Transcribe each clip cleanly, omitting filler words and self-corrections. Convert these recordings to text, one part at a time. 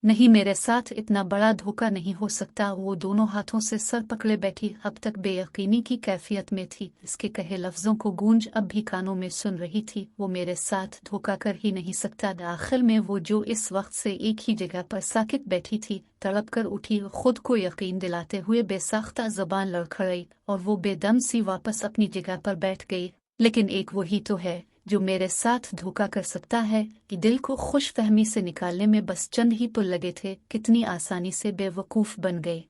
नहीं, मेरे साथ इतना बड़ा धोखा नहीं हो सकता। वो दोनों हाथों से सर पकड़े बैठी अब तक बेयकीनी की कैफियत में थी। इसके कहे लफ्जों को गूंज अब भी कानों में सुन रही थी। वो मेरे साथ धोखा कर ही नहीं सकता। आखिर में वो जो इस वक्त से एक ही जगह पर साकित बैठी थी, तड़प कर उठी, खुद को यकीन दिलाते हुए बेसाख्ता जबान लड़खड़ाई और वो बेदम सी वापस अपनी जगह पर बैठ गई। लेकिन एक वही तो है जो मेरे साथ धोखा कर सकता है कि दिल को खुश फहमी से निकालने में बस चंद ही पुल लगे थे, कितनी आसानी से बेवकूफ़ बन गए।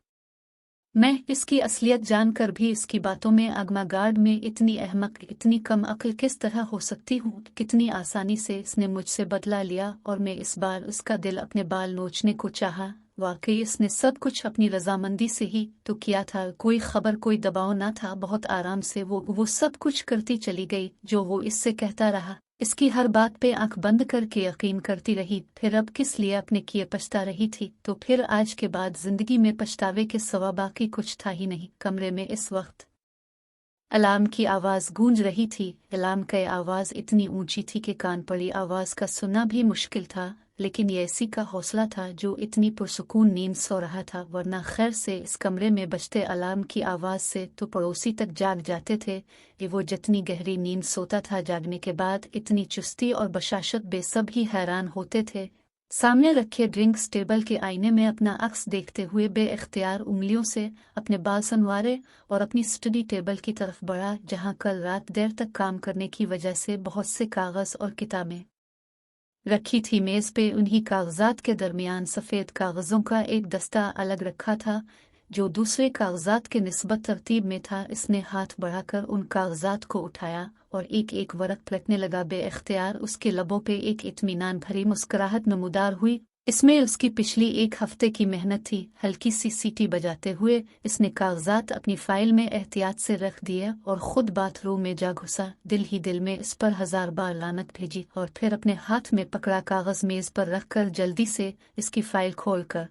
मैं इसकी असलियत जानकर भी इसकी बातों में अगमागार्ड में इतनी अहमक, इतनी कम अक्ल किस तरह हो सकती हूँ। कितनी आसानी से इसने मुझसे बदला लिया और मैं इस बार उसका दिल अपने बाल नोचने को चाहा। वाकई इसने सब कुछ अपनी रजामंदी से ही तो किया था। कोई खबर, कोई दबाव ना था। बहुत आराम से वो सब कुछ करती चली गई जो वो इससे कहता रहा। इसकी हर बात पे आंख बंद करके यकीन करती रही। फिर अब किस लिए अपने किए पछता रही थी। तो फिर आज के बाद जिंदगी में पछतावे के सिवा बाकी कुछ था ही नहीं। कमरे में इस वक्त अलार्म की आवाज़ गूंज रही थी। अलार्म की आवाज़ इतनी ऊंची थी कि कान पड़ी आवाज़ का सुनना भी मुश्किल था, लेकिन ये इसी का हौसला था जो इतनी पुरसुकून नींद सो रहा था। वरना खैर से इस कमरे में बजते अलार्म की आवाज़ से तो पड़ोसी तक जाग जाते थे कि वो जितनी गहरी नींद सोता था, जागने के बाद इतनी चुस्ती और बशाशत बेसब ही हैरान होते थे। सामने रखे ड्रिंक्स टेबल के आईने में अपना अक्स देखते हुए बेइख्तियार उंगलियों से अपने बाल संवारे और अपनी स्टडी टेबल की तरफ बढ़ा, जहां कल रात देर तक काम करने की वजह से बहुत से कागज़ और किताबें रखी थी। मेज़ पे उन्हीं कागजात के दरमियान सफ़ेद कागज़ों का एक दस्ता अलग रखा था जो दूसरे कागजात के निस्बत तरतीब में था। इसने हाथ बढ़ाकर उन कागजात को उठाया और एक एक वरक पलटने लगा। बेइख्तियार उसके लबों पे एक इत्मीनान भरी मुस्कुराहट नमूदार हुई। इसमें उसकी पिछली एक हफ्ते की मेहनत थी। हल्की सी सीटी बजाते हुए इसने कागजात अपनी फाइल में एहतियात से रख दिए और खुद बाथरूम में जा घुसा। दिल ही दिल में इस पर 1000 बार लानत भेजी और फिर अपने हाथ में पकड़ा कागज मेज पर रखकर जल्दी से इसकी फाइल खोलकर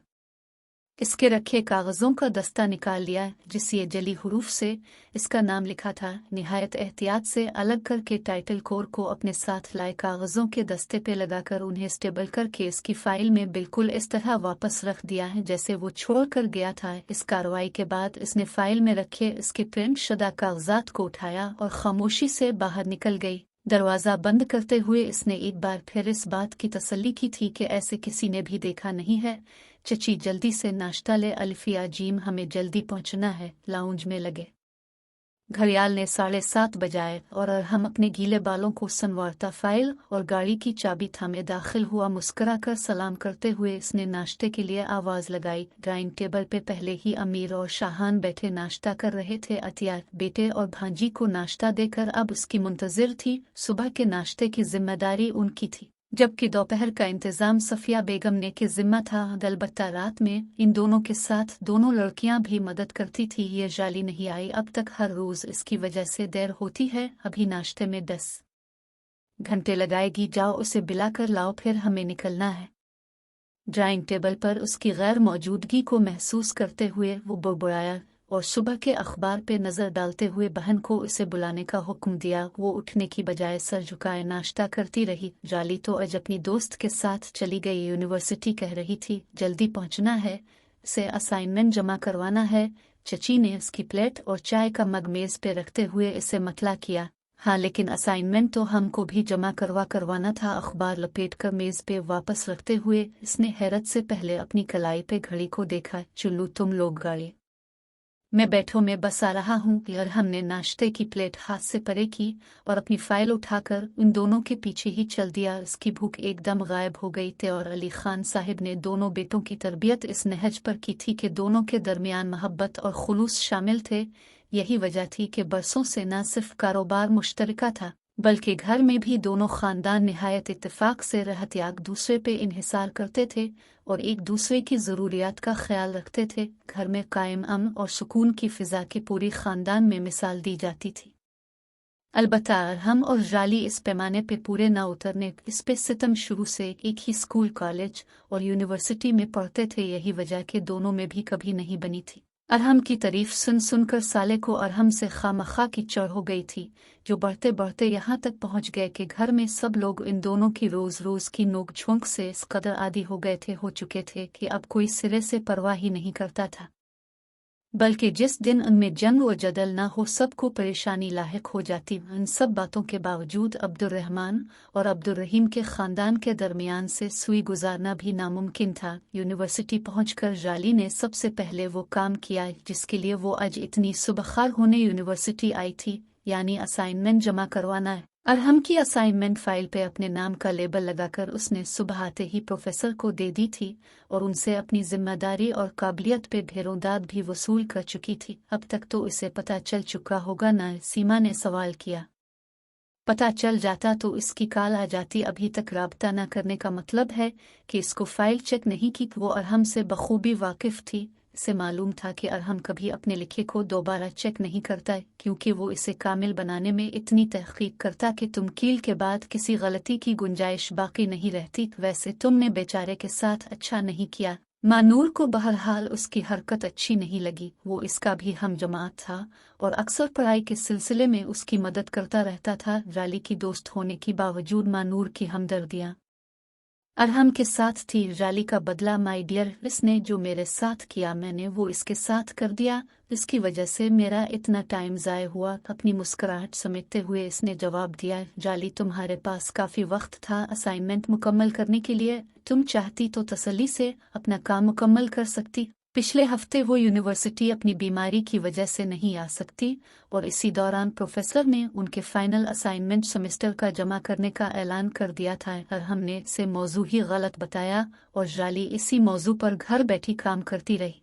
इसके रखे कागजों का दस्ता निकाल लिया जिस ये जली हुरूफ से इसका नाम लिखा था। निहायत एहतियात से अलग करके टाइटल कोर को अपने साथ लाए कागजों के दस्ते पे लगाकर उन्हें स्टेबल करके इसकी फाइल में बिल्कुल इस तरह वापस रख दिया है जैसे वो छोड़ कर गया था। इस कार्रवाई के बाद इसने फाइल में रखे इसके प्रिंट शुदा कागजात को उठाया और खामोशी से बाहर निकल गई। दरवाज़ा बंद करते हुए इसने एक बार फिर इस बात की तसल्ली की थी कि ऐसे किसी ने भी देखा नहीं है। चची जल्दी से नाश्ता ले, अल्फिया जीम हमें जल्दी पहुंचना है। लाउंज में लगे घड़ियाल ने 7:30 बजाए और हम अपने गीले बालों को संवारता फाइल और गाड़ी की चाबी थामे दाखिल हुआ। मुस्कुराकर सलाम करते हुए इसने नाश्ते के लिए आवाज़ लगाई। डाइनिंग टेबल पे पहले ही अमीर और शाहान बैठे नाश्ता कर रहे थे। अतिया बेटे और भांजी को नाश्ता देकर अब उसकी मुंतजिर थी। सुबह के नाश्ते की जिम्मेदारी उनकी थी, जबकि दोपहर का इंतजाम सफिया बेगम ने के जिम्मा था। अलबत्ता रात में इन दोनों के साथ दोनों लड़कियां भी मदद करती थी। ये जाली नहीं आई अब तक, हर रोज इसकी वजह से देर होती है। अभी नाश्ते में 10 घंटे लगाएगी। जाओ उसे बिलाकर लाओ, फिर हमें निकलना है। ड्राइंग टेबल पर उसकी गैर मौजूदगी को महसूस करते हुए वो बुड़बुड़ाया और सुबह के अखबार पे नज़र डालते हुए बहन को उसे बुलाने का हुक्म दिया। वो उठने की बजाय सर झुकाए नाश्ता करती रही। जाली तो आज अपनी दोस्त के साथ चली गई। यूनिवर्सिटी कह रही थी जल्दी पहुंचना है, से असाइनमेंट जमा करवाना है। चची ने उसकी प्लेट और चाय का मग मेज पे रखते हुए इसे मतला किया। हाँ, लेकिन असाइनमेंट तो हमको भी जमा करवाना था। अखबार लपेटकर मेज पे वापस रखते हुए इसने हैरत से पहले अपनी कलाई पे घड़ी को देखा। चुल्लू तुम लोग गाड़ी मैं बैठो, मैं बस आ रहा हूँ। यार हमने नाश्ते की प्लेट हाथ से परे की और अपनी फाइल उठाकर उन दोनों के पीछे ही चल दिया। इसकी भूख एकदम गायब हो गई थी और अली खान साहिब ने दोनों बेटों की तरबियत इस नहज पर की थी कि दोनों के दरमियान मोहब्बत और खुलूस शामिल थे। यही वजह थी कि बरसों से न सिर्फ कारोबार मुश्तरका था बल्कि घर में भी दोनों खानदान निहायत इत्तेफाक से रहतियाक दूसरे पे इन्हिसार करते थे और एक दूसरे की ज़रूरियात का ख्याल रखते थे। घर में कायम अमन और सुकून की फ़िज़ा की पूरी ख़ानदान में मिसाल दी जाती थी। अलबत्ता हम और जाली इस पैमाने पे पूरे ना उतरने, इस पे सितम शुरू से एक ही स्कूल, कॉलेज और यूनिवर्सिटी में पढ़ते थे। यही वजह कि दोनों में भी कभी नहीं बनी थी। अरहम की तारीफ सुन सुनकर साले को अरहम से खामखा की चढ़ हो गई थी, जो बढ़ते बढ़ते यहाँ तक पहुँच गए कि घर में सब लोग इन दोनों की रोज रोज की नोक-झोंक से इस कदर आदी हो चुके थे कि अब कोई सिरे से परवाह ही नहीं करता था। बल्कि जिस दिन उनमें जंग और जदल न हो सबको परेशानी लाहिक हो जाती। इन सब बातों के बावजूद अब्दुर्रहमान और अब्दुर्रहीम के ख़ानदान के दरमियान से सुई गुजारना भी नामुमकिन था। यूनिवर्सिटी पहुंचकर जाली ने सबसे पहले वो काम किया जिसके लिए वो आज इतनी सुबखार होने यूनिवर्सिटी आई थी, यानी असाइनमेंट जमा करवाना। अरहम की असाइनमेंट फाइल पे अपने नाम का लेबल लगाकर उसने सुबह आते ही प्रोफेसर को दे दी थी और उनसे अपनी जिम्मेदारी और काबिलियत पे ढेरों दाद भी वसूल कर चुकी थी। अब तक तो इसे पता चल चुका होगा ना, सीमा ने सवाल किया। पता चल जाता तो इसकी काल आ जाती। अभी तक राब्ता न करने का मतलब है कि इसको फाइल चेक नहीं की। वो अरहम से बखूबी वाकिफ थी। से मालूम था कि अरहम कभी अपने लिखे को दोबारा चेक नहीं करता, क्योंकि वो इसे कामिल बनाने में इतनी तहकीक करता कि तुमकील के बाद किसी गलती की गुंजाइश बाकी नहीं रहती। वैसे तुमने बेचारे के साथ अच्छा नहीं किया। मानूर को बहरहाल उसकी हरकत अच्छी नहीं लगी। वो इसका भी हम जमात था और अक्सर पढ़ाई के सिलसिले में उसकी मदद करता रहता था। जाली की दोस्त होने की बावजूद मानूर की हमदर्दियाँ अरहम के साथ थी। जाली का बदला माय डियर, इसने जो मेरे साथ किया मैंने वो इसके साथ कर दिया। इसकी वजह से मेरा इतना टाइम ज़ाय हुआ। अपनी मुस्कुराहट समेटते हुए इसने जवाब दिया, जाली तुम्हारे पास काफ़ी वक्त था असाइनमेंट मुकम्मल करने के लिए। तुम चाहती तो तसल्ली से अपना काम मुकम्मल कर सकती। पिछले हफ्ते वो यूनिवर्सिटी अपनी बीमारी की वजह से नहीं आ सकती और इसी दौरान प्रोफेसर ने उनके फाइनल असाइनमेंट सेमेस्टर का जमा करने का ऐलान कर दिया था। और हमने से मौजू ही गलत बताया और जाली इसी मौजू पर घर बैठी काम करती रही।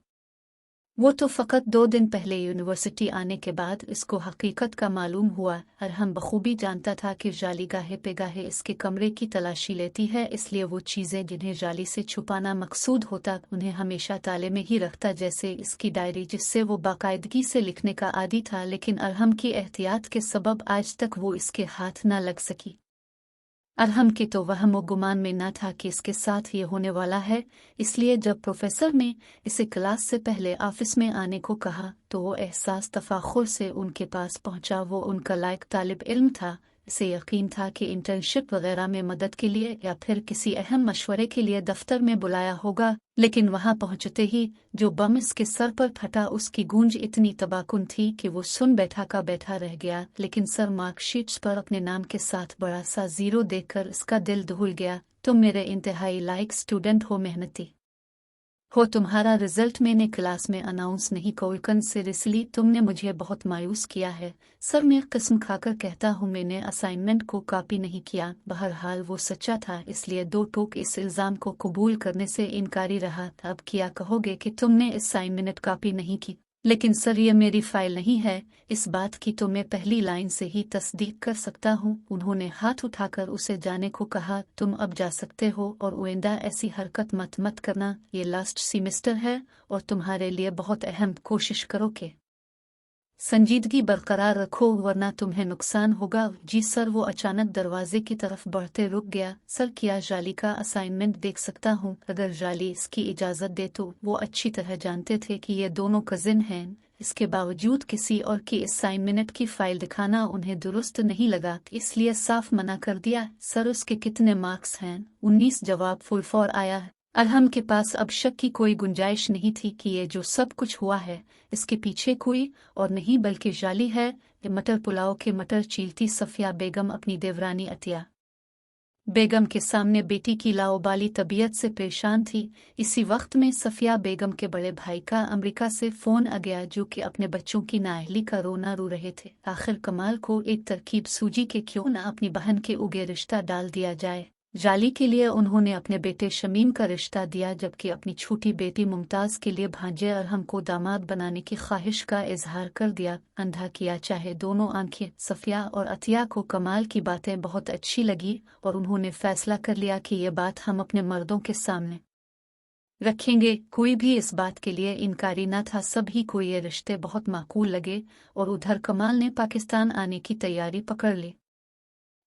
वो तो फ़कत 2 दिन पहले यूनिवर्सिटी आने के बाद इसको हकीकत का मालूम हुआ। अरहम बखूबी जानता था कि जाली गाहे पे गाहे इसके कमरे की तलाशी लेती है, इसलिए वो चीज़ें जिन्हें जाली से छुपाना मकसूद होता उन्हें हमेशा ताले में ही रखता, जैसे इसकी डायरी जिससे वो बाकायदगी से लिखने का आदी था। लेकिन अरहम की एहतियात के सबब आज तक वो इसके हाथ न लग सकी। अरहम के तो वहम व गुमान में न था कि इसके साथ ये होने वाला है, इसलिए जब प्रोफेसर ने इसे क्लास से पहले ऑफिस में आने को कहा तो वो एहसास तफाखुर से उनके पास पहुंचा। वो उनका लायक तालिब इल्म था। इसे यकीन था कि इंटर्नशिप वगैरह में मदद के लिए या फिर किसी अहम मशवरे के लिए दफ्तर में बुलाया होगा। लेकिन वहां पहुंचते ही जो बम इसके सर पर फटा उसकी गूंज इतनी तबाकुन थी कि वो सुन बैठा का बैठा रह गया। लेकिन सर मार्कशीट्स पर अपने नाम के साथ बड़ा सा 0 देखकर इसका दिल दहुल गया। तुम मेरे इंतहाई लायक स्टूडेंट हो, मेहनती हो। तुम्हारा रिजल्ट मैंने क्लास में अनाउंस नहीं कोलकन सीरियसली तुमने मुझे बहुत मायूस किया है। सर मैं कसम खाकर कहता हूँ मैंने असाइनमेंट को कॉपी नहीं किया। बहरहाल वो सच्चा था, इसलिए 2 टोक इस इल्ज़ाम को कबूल करने से इनकारी रहा। अब क्या कहोगे कि तुमने असाइनमेंट कॉपी नहीं की? लेकिन सर ये मेरी फाइल नहीं है। इस बात की तो मैं पहली लाइन से ही तस्दीक कर सकता हूँ। उन्होंने हाथ उठाकर उसे जाने को कहा। तुम अब जा सकते हो और आइंदा ऐसी हरकत मत करना। ये लास्ट सेमेस्टर है और तुम्हारे लिए बहुत अहम। कोशिश करो कि संजीदगी बरकरार रखो वरना तुम्हें नुकसान होगा। जी सर। वो अचानक दरवाजे की तरफ बढ़ते रुक गया। सर क्या जाली का असाइनमेंट देख सकता हूँ? अगर जाली इसकी इजाज़त दे तो। वो अच्छी तरह जानते थे कि ये दोनों कजिन हैं। इसके बावजूद किसी और की असाइनमेंट की फाइल दिखाना उन्हें दुरुस्त नहीं लगा, इसलिए साफ मना कर दिया। सर उसके कितने मार्क्स हैं? 19 जवाब फुल फॉर आया है। अरहम के पास अब शक की कोई गुंजाइश नहीं थी कि ये जो सब कुछ हुआ है इसके पीछे कोई और नहीं बल्कि जाली है। ये मटर पुलाव के मटर चीलती सफिया बेगम अपनी देवरानी अतिया बेगम के सामने बेटी की लाओबाली तबीयत से परेशान थी। इसी वक्त में सफिया बेगम के बड़े भाई का अमेरिका से फ़ोन आ गया, जो कि अपने बच्चों की नाअहली का रोना रो रहे थे। आखिर कमाल को एक तरकीब सूझी कि क्यों न अपनी बहन के उगे रिश्ता डाल दिया जाए। जाली के लिए उन्होंने अपने बेटे शमीम का रिश्ता दिया, जबकि अपनी छोटी बेटी मुमताज़ के लिए भांजे अरहम को दामाद बनाने की ख्वाहिश का इजहार कर दिया। अंधा किया चाहे दोनों आंखें। सफिया और अतिया को कमाल की बातें बहुत अच्छी लगी और उन्होंने फैसला कर लिया कि ये बात हम अपने मर्दों के सामने रखेंगे। कोई भी इस बात के लिए इनकारी न था। सभी को ये रिश्ते बहुत माकूल लगे और उधर कमाल ने पाकिस्तान आने की तैयारी पकड़ ली।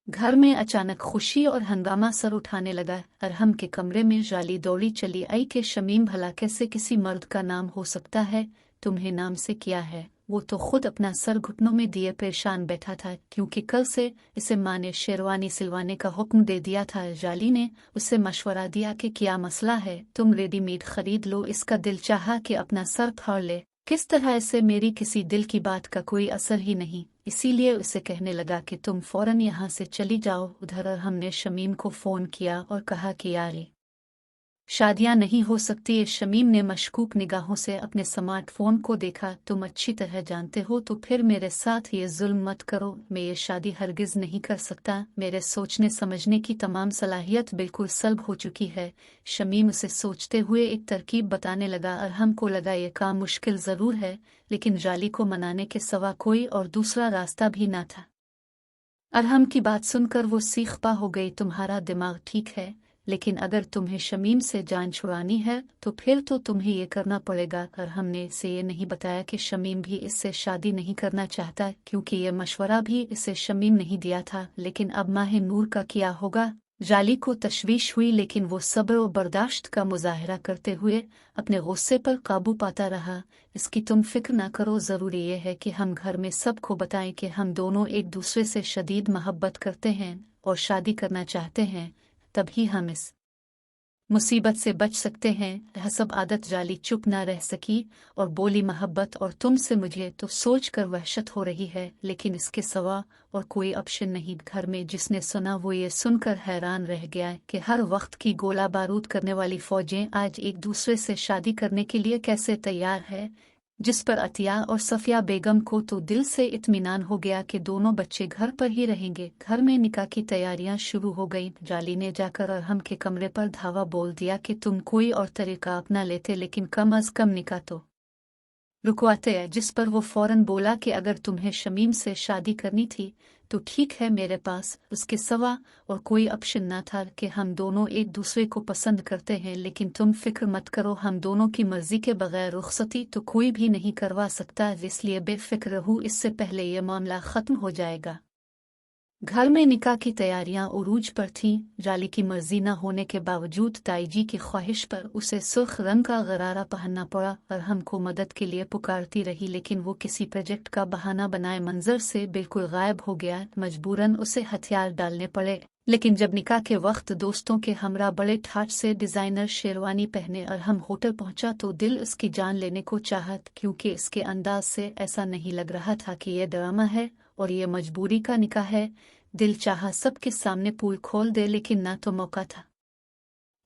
घर में अचानक खुशी और हंगामा सर उठाने लगा। अरहम के कमरे में जाली दौड़ी चली आई कि शमीम भला कैसे किसी मर्द का नाम हो सकता है तुम्हें नाम से किया है। वो तो खुद अपना सर घुटनों में दिए परेशान बैठा था, क्योंकि कल से इसे माँ ने शेरवानी सिलवाने का हुक्म दे दिया था। जाली ने उसे मशवरा दिया कि क्या मसला है, तुम रेडीमेड खरीद लो। इसका दिल चाहा कि अपना सर फाड़ ले, किस तरह इसे मेरी किसी दिल की बात का कोई असर ही नहीं। इसीलिए उसे कहने लगा कि तुम फौरन यहाँ से चली जाओ। उधर हमने शमीम को फ़ोन किया और कहा कि यार शादियां नहीं हो सकती। शमीम ने मशकूक निगाहों से अपने स्मार्टफोन को देखा। तुम अच्छी तरह जानते हो, तो फिर मेरे साथ ये जुल्म मत करो। मैं ये शादी हरगिज नहीं कर सकता। मेरे सोचने समझने की तमाम सलाहियत बिल्कुल सल्ब हो चुकी है। शमीम उसे सोचते हुए एक तरकीब बताने लगा। अरहम को लगा ये काम मुश्किल ज़रूर है, लेकिन जाली को मनाने के सिवा कोई और दूसरा रास्ता भी ना था। अरहम की बात सुनकर वो सीख-पा हो गई। तुम्हारा दिमाग ठीक है, लेकिन अगर तुम्हें शमीम से जान छुड़ानी है तो फिर तो तुम्हें ये करना पड़ेगा। अरहम ने इसे ये नहीं बताया कि शमीम भी इससे शादी नहीं करना चाहता, क्योंकि ये मशवरा भी इसे शमीम नहीं दिया था। लेकिन अब माह नूर का क्या होगा? जाली को तशवीश हुई, लेकिन वो सब्र और बर्दाश्त का मुजाहरा करते हुए अपने गुस्से पर काबू पाता रहा। इसकी तुम फिक्र ना करो, ज़रूरी ये है कि हम घर में सबको बताएं कि हम दोनों एक दूसरे से शदीद मोहब्बत करते हैं और शादी करना चाहते हैं, तभी हम इस मुसीबत से बच सकते हैं। यह सब आदत जाली चुप ना रह सकी और बोली, मोहब्बत और तुमसे मुझे तो सोच कर वहशत हो रही है, लेकिन इसके सिवा और कोई ऑप्शन नहीं। घर में जिसने सुना वो ये सुनकर हैरान रह गया कि हर वक्त की गोला बारूद करने वाली फौजें आज एक दूसरे से शादी करने के लिए कैसे तैयार है। जिस पर अतिया और सफिया बेगम को तो दिल से इत्मीनान हो गया कि दोनों बच्चे घर पर ही रहेंगे। घर में निकाह की तैयारियां शुरू हो गईं। जाली ने जाकर अरहम के कमरे पर धावा बोल दिया कि तुम कोई और तरीका अपना लेते, लेकिन कम अज कम निकाह तो रुकवाते। जिस पर वो फौरन बोला कि अगर तुम्हें शमीम से शादी करनी थी तो ठीक है, मेरे पास उसके सिवा और कोई ऑप्शन ना था कि हम दोनों एक दूसरे को पसंद करते हैं। लेकिन तुम फिक्र मत करो, हम दोनों की मर्जी के बगैर रुखसती तो कोई भी नहीं करवा सकता, इसलिए बेफिक्र रहूं, इससे पहले ये मामला ख़त्म हो जाएगा। घर में निकाह की तैयारियां उरूज पर थीं। जाली की मर्जी न होने के बावजूद ताईजी की ख्वाहिश पर उसे सुर्ख रंग का गरारा पहनना पड़ा। अरहम को मदद के लिए पुकारती रही, लेकिन वो किसी प्रोजेक्ट का बहाना बनाए मंजर से बिल्कुल गायब हो गया। मजबूरन उसे हथियार डालने पड़े। लेकिन जब निकाह के वक्त दोस्तों के हमरा बड़े ठाठ से डिजाइनर शेरवानी पहने अरहम होटल पहुंचा तो दिल उसकी जान लेने को चाहत, क्योंकि इसके अंदाज से ऐसा नहीं लग रहा था कि यह ड्रामा है और ये मजबूरी का निकाह है। दिल चाहा सबके सामने पूल खोल दे, लेकिन ना तो मौका था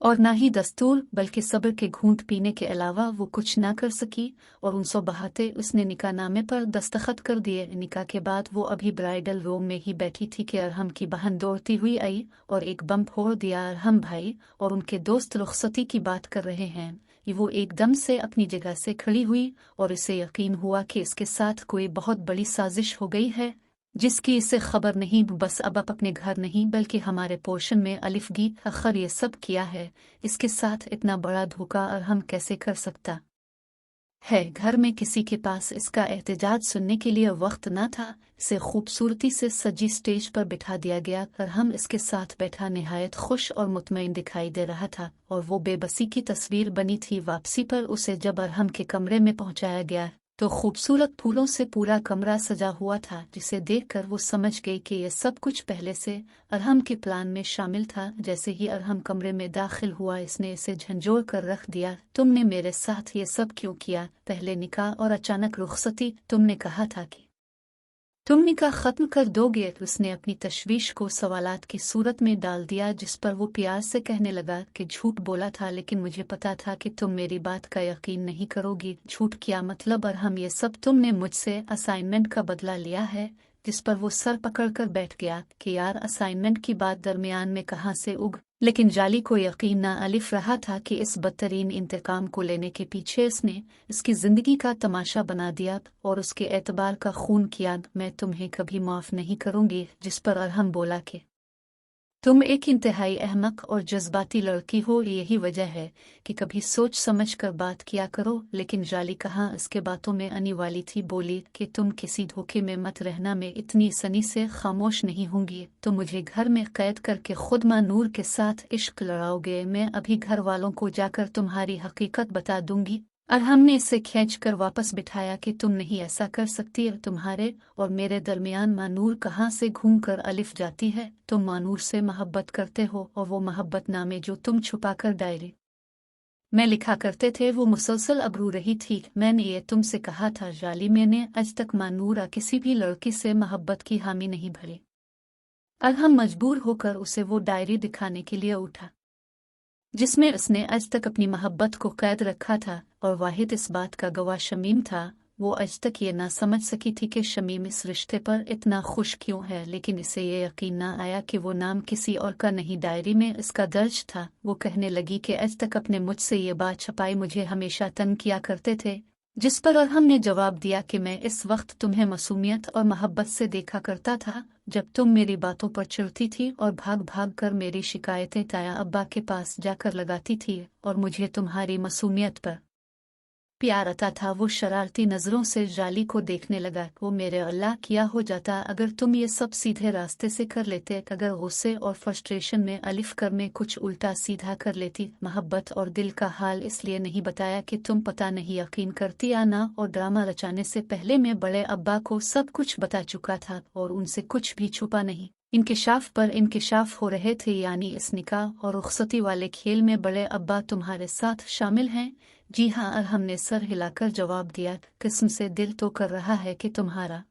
और ना ही दस्तूर, बल्कि सब्र के घूंट पीने के अलावा वो कुछ ना कर सकी। और उनसों बहाते उसने निकाहनामे पर दस्तखत कर दिए। निकाह के बाद वो अभी ब्राइडल रूम में ही बैठी थी कि अरहम की बहन दौड़ती हुई आई और एक बम फोड़ दिया। अरहम भाई और उनके दोस्त रुखसती की बात कर रहे हैं। वो एकदम से अपनी जगह से खड़ी हुई और इसे यकीन हुआ कि इसके साथ कोई बहुत बड़ी साजिश हो गई है, जिसकी इसे खबर नहीं। बस अब अपने घर नहीं बल्कि हमारे पोर्शन में अलिफगी अखर ये सब किया है। इसके साथ इतना बड़ा धोखा अरहम कैसे कर सकता है। घर में किसी के पास इसका एहतजाज सुनने के लिए वक्त न था। इसे खूबसूरती से सजी स्टेज पर बिठा दिया गया। अरहम इसके साथ बैठा निहायत खुश और मुतमईन दिखाई दे रहा था और वो बेबसी की तस्वीर बनी थी। वापसी पर उसे जब अरहम के कमरे में पहुंचाया गया तो खूबसूरत फूलों से पूरा कमरा सजा हुआ था, जिसे देखकर वो समझ गई कि यह सब कुछ पहले से अरहम के प्लान में शामिल था। जैसे ही अरहम कमरे में दाखिल हुआ, इसने इसे झंझोड़ कर रख दिया। तुमने मेरे साथ ये सब क्यों किया? पहले निकाह और अचानक रुखसती। तुमने कहा था कि तुम निकाह खत्म कर दोगे। उसने अपनी तशवीश को सवालात की सूरत में डाल दिया, जिस पर वो प्यार से कहने लगा कि झूठ बोला था, लेकिन मुझे पता था कि तुम मेरी बात का यकीन नहीं करोगी। झूठ क्या मतलब? और हम ये सब तुमने मुझसे असाइनमेंट का बदला लिया है। जिस पर वो सर पकड़कर बैठ गया कि यार, असाइनमेंट की बात दरमियान में कहाँ से उग। लेकिन जाली को यकीन ना अलिफ रहा था कि इस बदतरीन इंतकाम को लेने के पीछे इसने इसकी जिंदगी का तमाशा बना दिया और उसके एतबार का खून किया। मैं तुम्हें कभी माफ नहीं करूंगी। जिस पर अरहम बोला कि तुम एक इंतहाई अहमक और जज्बाती लड़की हो, यही वजह है कि कभी सोच समझ कर बात किया करो। लेकिन जाली कहाँ इसके बातों में आने वाली थी। बोली कि तुम किसी धोखे में मत रहना, मैं इतनी सनी से खामोश नहीं होंगी। तो मुझे घर में कैद करके खुद मां नूर के साथ इश्क लड़ाओगे? मैं अभी घर वालों को जाकर तुम्हारी हकीकत बता दूंगी। अरहम ने इसे खींचकर वापस बिठाया कि तुम नहीं ऐसा कर सकती, तुम्हारे और मेरे दरमियान मानूर कहाँ से घूमकर अलिफ जाती है। तुम मानूर से मोहब्बत करते हो और वो मोहब्बतनामे जो तुम छुपाकर डायरी में लिखा करते थे वो मुसलसल अब रो रही थी। मैंने ये तुमसे कहा था जाली, मैंने आज तक मानूरा किसी भी लड़की से मोहब्बत की हामी नहीं भरी। अरहम मजबूर होकर उसे वो डायरी दिखाने के लिए उठा जिसमें उसने आज तक अपनी मोहब्बत को कैद रखा था, और वाहिद इस बात का गवाह शमीम था। वो आज तक ये ना समझ सकी थी कि शमीम इस रिश्ते पर इतना खुश क्यों है, लेकिन इसे ये यकीन ना आया कि वो नाम किसी और का नहीं डायरी में इसका दर्ज था। वो कहने लगी कि आज तक अपने मुझसे ये बात छुपाई मुझे हमेशा तंग किया करते थे, जिस पर अरहम ने जवाब दिया कि मैं इस वक्त तुम्हें मासूमियत और मोहब्बत से देखा करता था, जब तुम मेरी बातों पर चिढ़ती थी और भाग भाग कर मेरी शिकायतें ताया अब्बा के पास जाकर लगाती थी, और मुझे तुम्हारी मासूमियत पर प्यार आता था। वो शरारती नज़रों से जाली को देखने लगा। वो मेरे अल्लाह, किया हो जाता अगर तुम ये सब सीधे रास्ते से कर लेते, अगर गुस्से और फ्रस्ट्रेशन में अलिफ कर में कुछ उल्टा सीधा कर लेती। मोहब्बत और दिल का हाल इसलिए नहीं बताया कि तुम पता नहीं यकीन करती या ना, और ड्रामा रचाने से पहले मैं बड़े अब्बा को सब कुछ बता चुका था और उनसे कुछ भी छुपा नहीं। इंकिशाफ पर इंकिशाफ हो रहे थे, यानी इस निकाह और रुखसती वाले खेल में बड़े अब्बा तुम्हारे साथ शामिल हैं। जी हाँ, अरहम ने सर हिलाकर जवाब दिया। किस्म से दिल तो कर रहा है कि तुम्हारा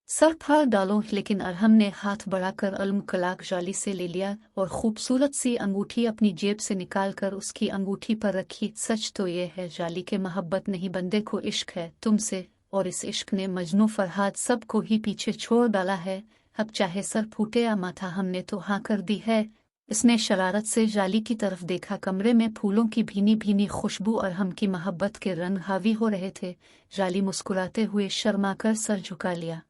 सर फाड़ डालो, लेकिन अरहम ने हाथ बढ़ाकर अलमुकलाक जाली से ले लिया और खूबसूरत सी अंगूठी अपनी जेब से निकालकर उसकी अंगूठी पर रखी। सच तो ये है जाली के मोहब्बत नहीं, बंदे को इश्क है तुमसे, और इस इश्क ने मजनू फरहाद सबको ही पीछे छोड़ डाला है। अब चाहे सर फूटे या माथा, हमने तो हाँ कर दी है। इसने शरारत से जाली की तरफ देखा। कमरे में फूलों की भीनी भीनी खुशबू अरहम की मोहब्बत के रंग हावी हो रहे थे। जाली मुस्कुराते हुए शर्माकर सर झुका लिया।